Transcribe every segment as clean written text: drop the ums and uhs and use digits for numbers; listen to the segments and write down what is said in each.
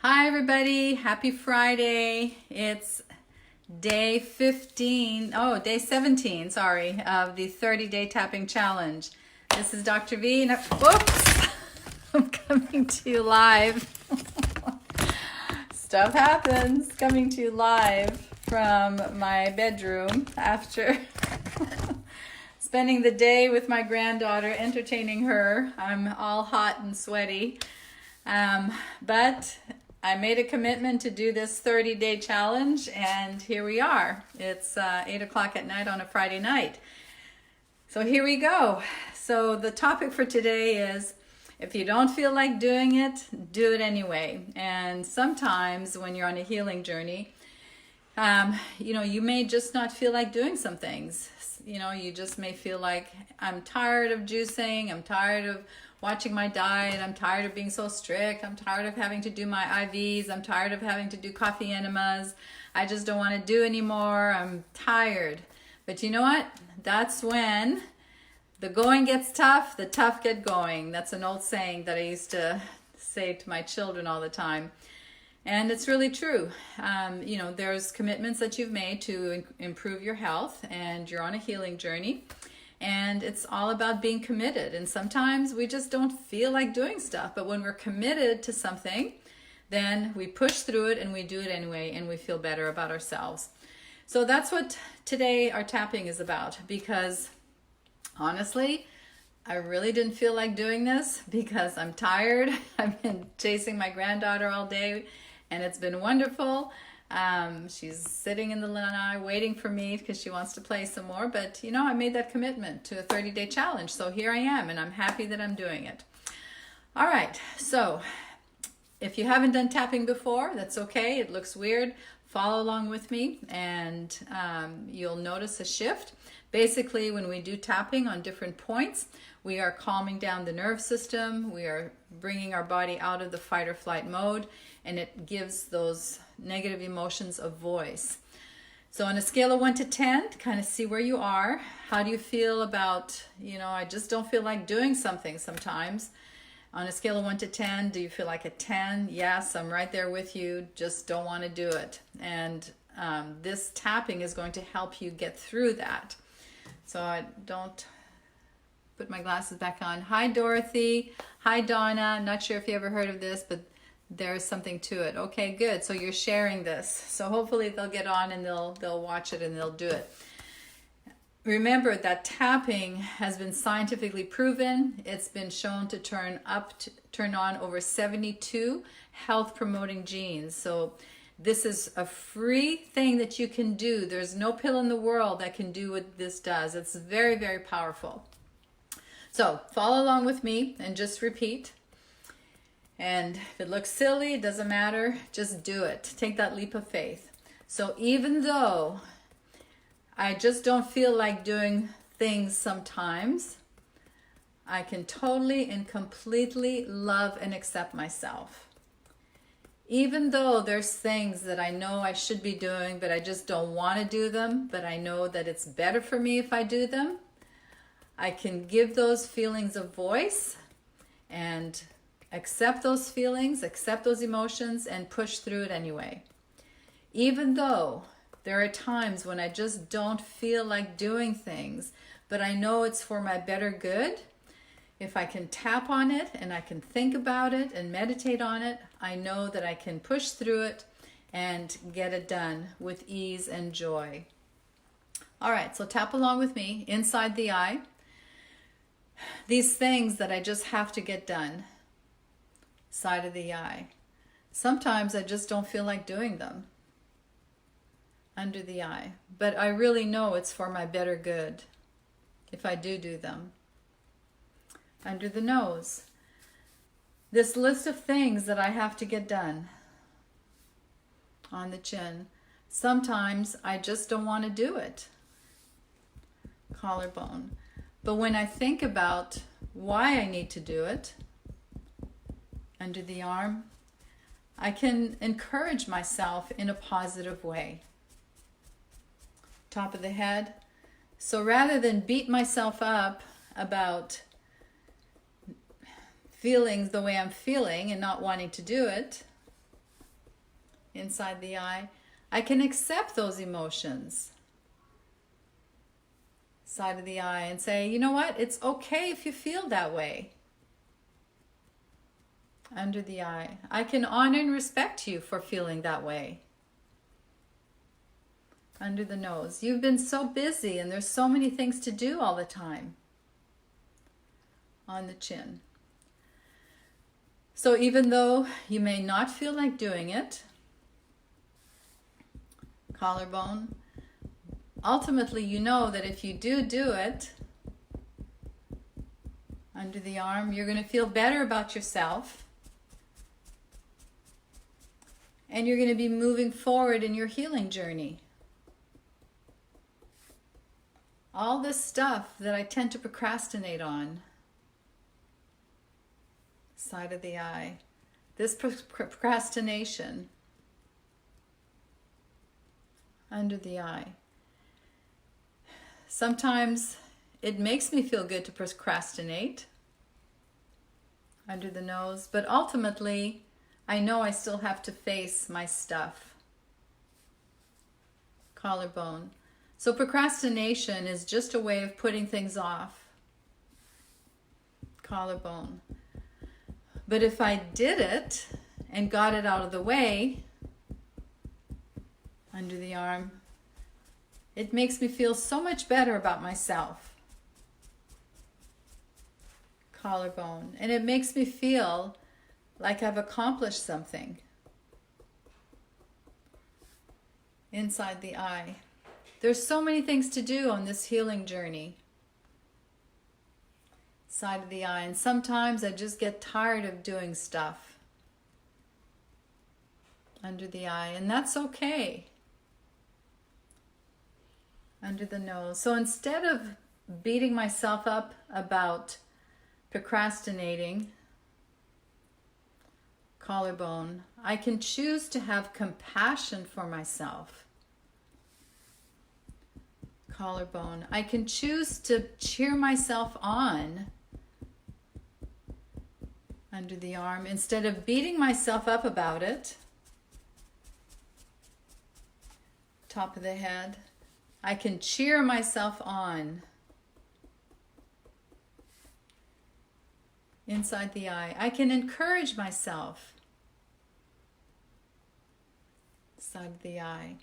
Hi everybody, happy Friday. It's day 15, oh, day 17, sorry, of the 30-day tapping challenge. This is Dr. V, and whoops, I'm coming to you live. Stuff happens, coming to you live from my bedroom after spending the day with my granddaughter, entertaining her. I'm all hot and sweaty, but I made a commitment to do this 30-day challenge, and here we are. It's 8 o'clock at night on a Friday night. So here we go. So the topic for today is, if you don't feel like doing it, do it anyway. And sometimes when you're on a healing journey, you may just not feel like doing some things. You just may feel like, I'm tired of juicing, I'm tired of watching my diet, I'm tired of being so strict, I'm tired of having to do my IVs, I'm tired of having to do coffee enemas, I just don't want to do anymore, I'm tired. But you know what? That's when the going gets tough, the tough get going. That's an old saying that I used to say to my children all the time. And it's really true. There's commitments that you've made to improve your health, and you're on a healing journey. And it's all about being committed. And sometimes we just don't feel like doing stuff. But when we're committed to something, then we push through it and we do it anyway, and we feel better about ourselves. So that's what today our tapping is about. Because honestly, I really didn't feel like doing this because I'm tired. I've been chasing my granddaughter all day, and it's been wonderful. She's sitting in the lanai waiting for me because she wants to play some more. But I made that commitment to a 30-day challenge. So here I am, and I'm happy that I'm doing it. All right. So if you haven't done tapping before, that's okay. It looks weird. Follow along with me, and you'll notice a shift. Basically, when we do tapping on different points, we are calming down the nerve system. We are bringing our body out of the fight or flight mode, and it gives those negative emotions a voice. So on a scale of 1 to 10, kind of see where you are. How do you feel about, I just don't feel like doing something sometimes. On a scale of 1 to 10, do you feel like a 10? Yes, I'm right there with you. Just don't want to do it. And this tapping is going to help you get through that. So I don't put my glasses back on. Hi, Dorothy. Hi, Donna. Not sure if you ever heard of this, but there's something to it. Okay, good. So you're sharing this. So hopefully they'll get on and they'll watch it and they'll do it. Remember that tapping has been scientifically proven. It's been shown to turn on over 72 health promoting genes. So this is a free thing that you can do. There's no pill in the world that can do what this does. It's very, very powerful. So follow along with me and just repeat. And if it looks silly, it doesn't matter. Just do it. Take that leap of faith. So even though I just don't feel like doing things sometimes, I can totally and completely love and accept myself. Even though there's things that I know I should be doing, but I just don't want to do them, but I know that it's better for me if I do them, I can give those feelings a voice and accept those feelings, accept those emotions, and push through it anyway. Even though there are times when I just don't feel like doing things, but I know it's for my better good. If I can tap on it and I can think about it and meditate on it, I know that I can push through it and get it done with ease and joy. All right, so tap along with me inside the eye. These things that I just have to get done, side of the eye. Sometimes I just don't feel like doing them. Under the eye. But I really know it's for my better good if I do them. Under the nose. This list of things that I have to get done. On the chin. Sometimes I just don't want to do it. Collarbone. But when I think about why I need to do it, under the arm, I can encourage myself in a positive way. Top of the head. So rather than beat myself up about feeling the way I'm feeling and not wanting to do it, inside the eye. I can accept those emotions, side of the eye, and say, you know what? It's okay if you feel that way. Under the eye. I can honor and respect you for feeling that way. Under the nose. You've been so busy and there's so many things to do all the time. On the chin. So even though you may not feel like doing it, collarbone, ultimately you know that if you do it, under the arm, you're going to feel better about yourself. And you're going to be moving forward in your healing journey. All this stuff that I tend to procrastinate on, side of the eye, this procrastination, under the eye. Sometimes it makes me feel good to procrastinate, under the nose, but ultimately, I know I still have to face my stuff. Collarbone. So procrastination is just a way of putting things off. Collarbone. But if I did it and got it out of the way, under the arm, it makes me feel so much better about myself. Collarbone. And it makes me feel like I've accomplished something. Inside the eye. There's so many things to do on this healing journey. Side of the eye. And sometimes I just get tired of doing stuff. Under the eye. And that's okay. Under the nose. So instead of beating myself up about procrastinating, collarbone, I can choose to have compassion for myself. Collarbone. I can choose to cheer myself on, under the arm, instead of beating myself up about it. Top of the head. I can cheer myself on. Inside the eye. I can encourage myself. Side of the eye.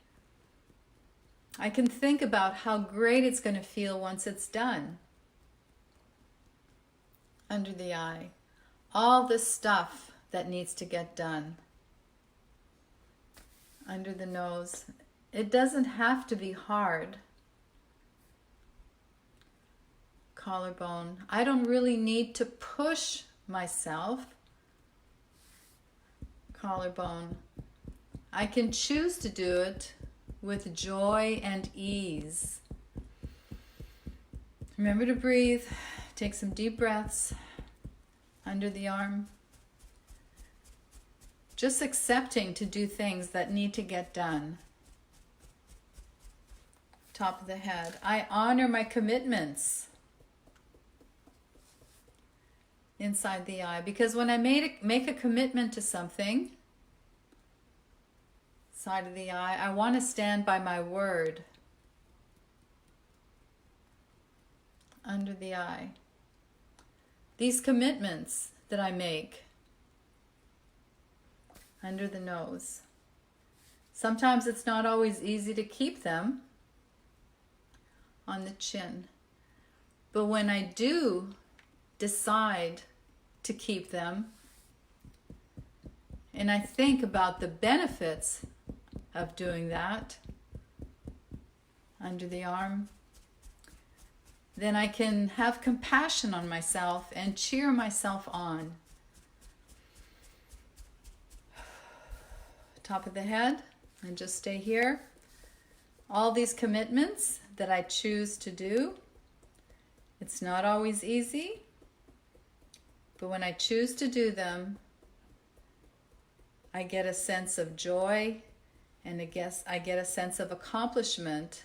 I can think about how great it's going to feel once it's done. Under the eye. All the stuff that needs to get done. Under the nose. It doesn't have to be hard. Collarbone. I don't really need to push myself. Collarbone. I can choose to do it with joy and ease. Remember to breathe. Take some deep breaths. Under the arm. Just accepting to do things that need to get done. Top of the head. I honor my commitments. Inside the eye. Because when I make a commitment to something, side of the eye, I want to stand by my word. Under the eye. These commitments that I make, under the nose. Sometimes it's not always easy to keep them. On the chin. But when I do decide to keep them, and I think about the benefits of doing that, under the arm, then I can have compassion on myself and cheer myself on. Top of the head, and just stay here. All these commitments that I choose to do, it's not always easy, but when I choose to do them, I get a sense of joy, and I get a sense of accomplishment,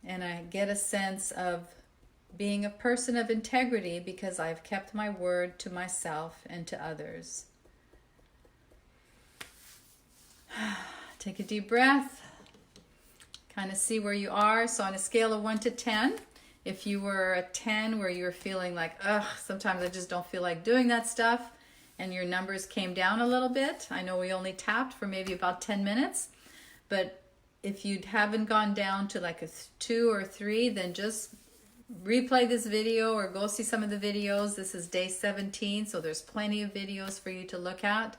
and I get a sense of being a person of integrity because I've kept my word to myself and to others. Take a deep breath. Kind of see where you are. So on a scale of 1 to 10, if you were a 10 where you were feeling like, ugh, sometimes I just don't feel like doing that stuff, and your numbers came down a little bit. I know we only tapped for maybe about 10 minutes, but if you haven't gone down to like a 2 or 3, then just replay this video or go see some of the videos. This is day 17, so there's plenty of videos for you to look at.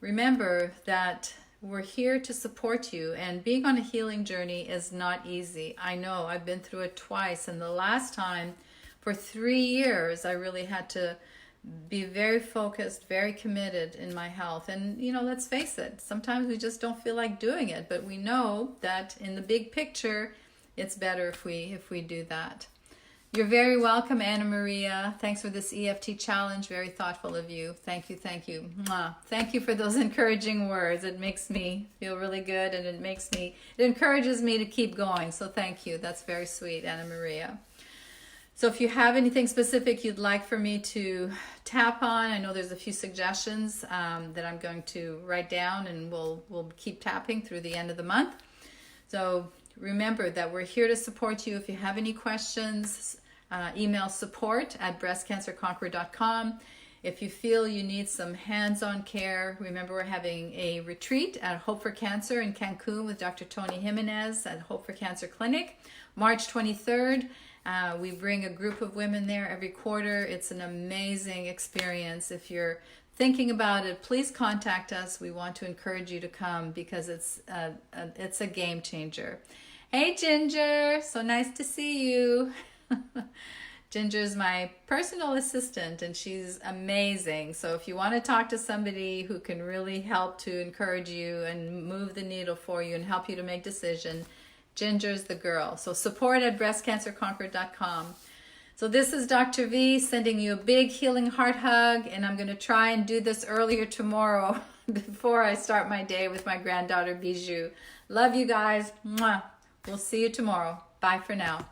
Remember that we're here to support you, and being on a healing journey is not easy. I know, I've been through it twice, and the last time, for 3 years, I really had to be very focused, very committed in my health. And you know, let's face it, sometimes we just don't feel like doing it, but we know that in the big picture, it's better if we do that. You're very welcome, Anna Maria. Thanks for this EFT challenge. Very thoughtful of you. Thank you, thank you. Mwah. Thank you for those encouraging words. It makes me feel really good, and it encourages me to keep going. So thank you. That's very sweet, Anna Maria. So if you have anything specific you'd like for me to tap on, I know there's a few suggestions that I'm going to write down, and we'll keep tapping through the end of the month. So remember that we're here to support you. If you have any questions, email support@breastcancerconqueror.com. If you feel you need some hands-on care, remember we're having a retreat at Hope for Cancer in Cancun with Dr. Tony Jimenez at Hope for Cancer Clinic, March 23rd. We bring a group of women there every quarter. It's an amazing experience. If you're thinking about it, please contact us. We want to encourage you to come because it's a game changer. Hey Ginger, so nice to see you. Ginger's my personal assistant, and she's amazing. So if you want to talk to somebody who can really help to encourage you and move the needle for you and help you to make decisions, Ginger's the girl. So support@breastcancerconqueror.com. So this is Dr. V sending you a big healing heart hug, and I'm going to try and do this earlier tomorrow before I start my day with my granddaughter Bijou. Love you guys. Mwah. We'll see you tomorrow. Bye for now.